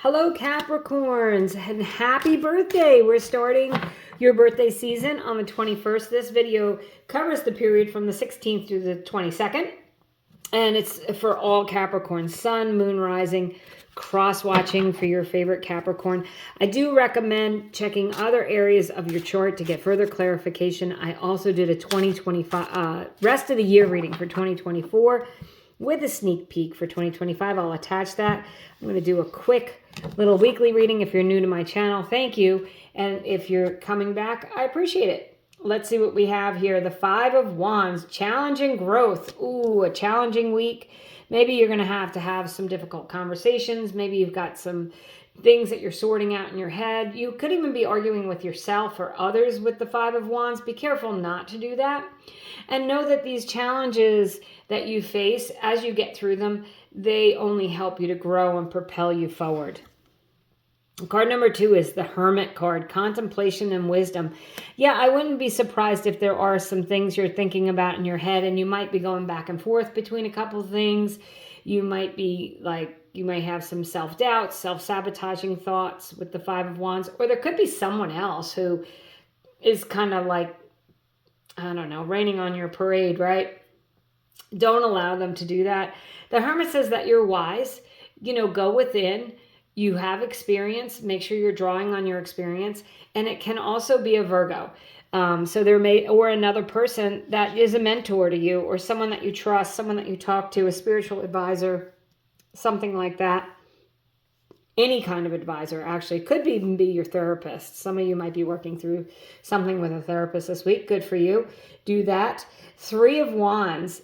Hello, Capricorns, and happy birthday. We're starting your birthday season on the 21st. This video covers the period from the 16th through the 22nd, and it's for all Capricorns, sun, moon, rising, cross-watching for your favorite Capricorn. I do recommend checking other areas of your chart to get further clarification. I also did a 2025 rest of the year reading for 2024 with a sneak peek for 2025. I'll attach that. I'm going to do a quick little weekly reading. If you're new to my channel, thank you. And if you're coming back, I appreciate it. Let's see what we have here. The Five of Wands, challenging growth. Ooh, a challenging week. Maybe you're going to have some difficult conversations. Maybe you've got some things that you're sorting out in your head. You could even be arguing with yourself or others with the Five of Wands. Be careful not to do that. And know that these challenges that you face, as you get through them, they only help you to grow and propel you forward. Card number 2 is the Hermit card, contemplation and wisdom. Yeah, I wouldn't be surprised if there are some things you're thinking about in your head, and you might be going back and forth between a couple of things. You might have some self-doubt, self-sabotaging thoughts with the Five of Wands, or there could be someone else who is kind of like, I don't know, raining on your parade, right? Don't allow them to do that. The Hermit says that you're wise. Go within. You have experience. Make sure you're drawing on your experience. And it can also be a Virgo. So there may, or another person that is a mentor to you, or someone that you trust, someone that you talk to, a spiritual advisor, something like that. Any kind of advisor, actually. Could even be your therapist. Some of you might be working through something with a therapist this week. Good for you. Do that. Three of Wands,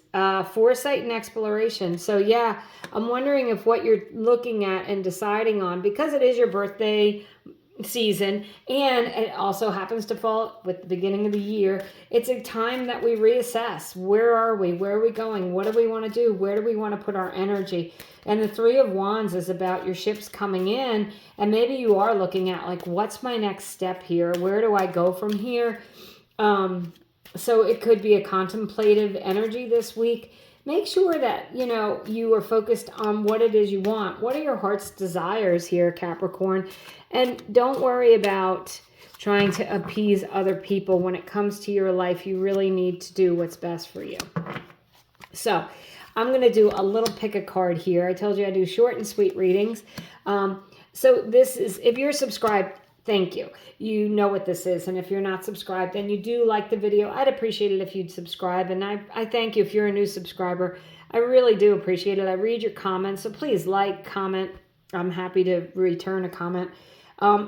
foresight and exploration. So yeah, I'm wondering if what you're looking at and deciding on, because it is your birthday season and it also happens to fall with the beginning of the year, it's a time that we reassess. Where are we? Where are we going? What do we want to do? Where do we want to put our energy? And the Three of Wands is about your ships coming in, and maybe you are looking at like, what's my next step here? Where do I go from here? So it could be a contemplative energy this week. Make sure that, you are focused on what it is you want. What are your heart's desires here, Capricorn? And don't worry about trying to appease other people. When it comes to your life, you really need to do what's best for you. So I'm going to do a little pick a card here. I told you I do short and sweet readings. So this is, if you're subscribed, thank you. You know what this is. And if you're not subscribed and you do like the video, I'd appreciate it if you'd subscribe. And I thank you if you're a new subscriber. I really do appreciate it. I read your comments. So please like, comment. I'm happy to return a comment.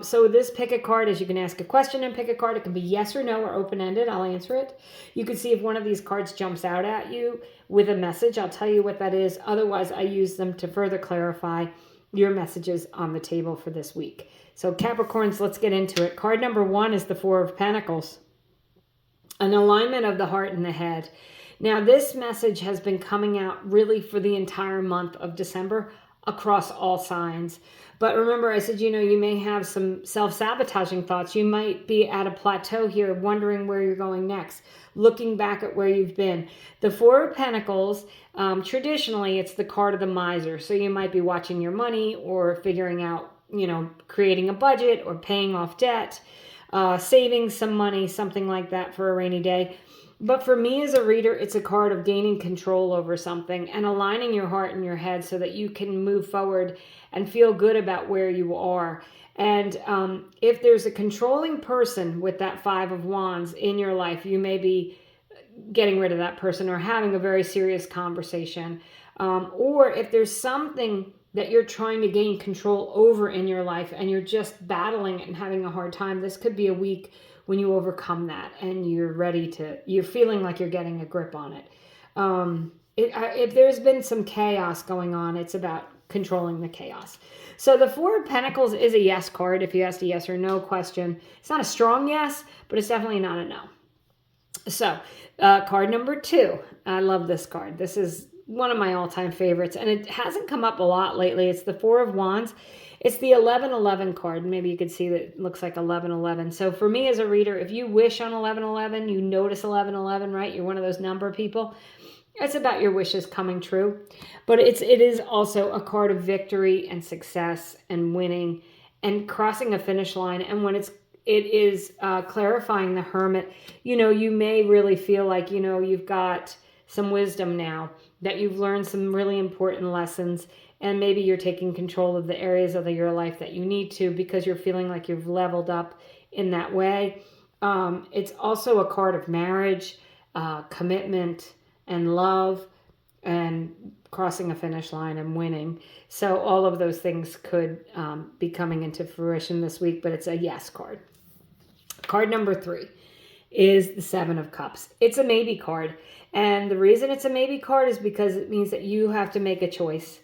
So this pick a card is you can ask a question and pick a card. It can be yes or no or open-ended. I'll answer it. You can see if one of these cards jumps out at you with a message. I'll tell you what that is. Otherwise, I use them to further clarify your messages on the table for this week. So Capricorns, let's get into it. Card number 1 is the Four of Pentacles. An alignment of the heart and the head. Now, this message has been coming out really for the entire month of December across all signs. But remember, I said, you may have some self-sabotaging thoughts. You might be at a plateau here, wondering where you're going next, looking back at where you've been. The Four of Pentacles, traditionally, it's the card of the miser. So you might be watching your money or figuring out, creating a budget or paying off debt, saving some money, something like that for a rainy day. But for me as a reader, it's a card of gaining control over something and aligning your heart and your head so that you can move forward and feel good about where you are. And if there's a controlling person with that Five of Wands in your life, you may be getting rid of that person or having a very serious conversation. Or if there's something that you're trying to gain control over in your life and you're just battling it and having a hard time, this could be a week when you overcome that and you're feeling like you're getting a grip on it. If there's been some chaos going on, it's about controlling the chaos. So the Four of Pentacles is a yes card if you asked a yes or no question. It's not a strong yes, but it's definitely not a no. So card number 2, I love this card. This is one of my all-time favorites, and it hasn't come up a lot lately. It's the Four of Wands. It's the 1111 card. Maybe you could see that it looks like 1111. So for me as a reader, if you wish on 1111, you notice 1111, right? You're one of those number people. It's about your wishes coming true, but it is also a card of victory and success and winning and crossing a finish line. And when it is clarifying the Hermit, you may really feel like, you've got some wisdom now, that you've learned some really important lessons, and maybe you're taking control of the areas of your life that you need to, because you're feeling like you've leveled up in that way. It's also a card of marriage, commitment, and love, and crossing a finish line and winning. So all of those things could be coming into fruition this week, but it's a yes card. Card number 3 is the Seven of Cups. It's a maybe card. And the reason it's a maybe card is because it means that you have to make a choice.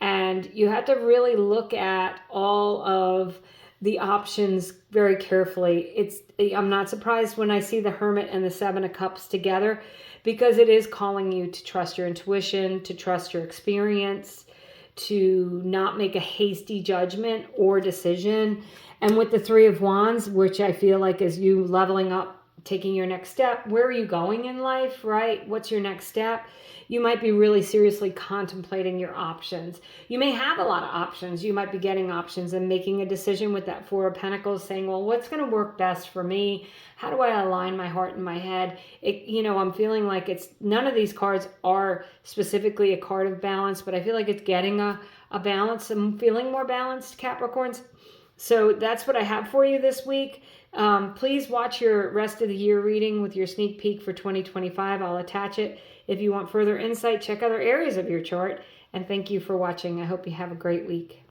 And you have to really look at all of the options very carefully. I'm not surprised when I see the Hermit and the Seven of Cups together, because it is calling you to trust your intuition, to trust your experience, to not make a hasty judgment or decision. And with the Three of Wands, which I feel like is you leveling up, taking your next step. Where are you going in life, right? What's your next step? You might be really seriously contemplating your options. You may have a lot of options. You might be getting options and making a decision with that Four of Pentacles, saying, well, what's going to work best for me? How do I align my heart and my head? I'm feeling like none of these cards are specifically a card of balance, but I feel like it's getting a balance. I'm feeling more balanced, Capricorns. So that's what I have for you this week. Please watch your rest of the year reading with your sneak peek for 2025. I'll attach it. If you want further insight, check other areas of your chart. And thank you for watching. I hope you have a great week.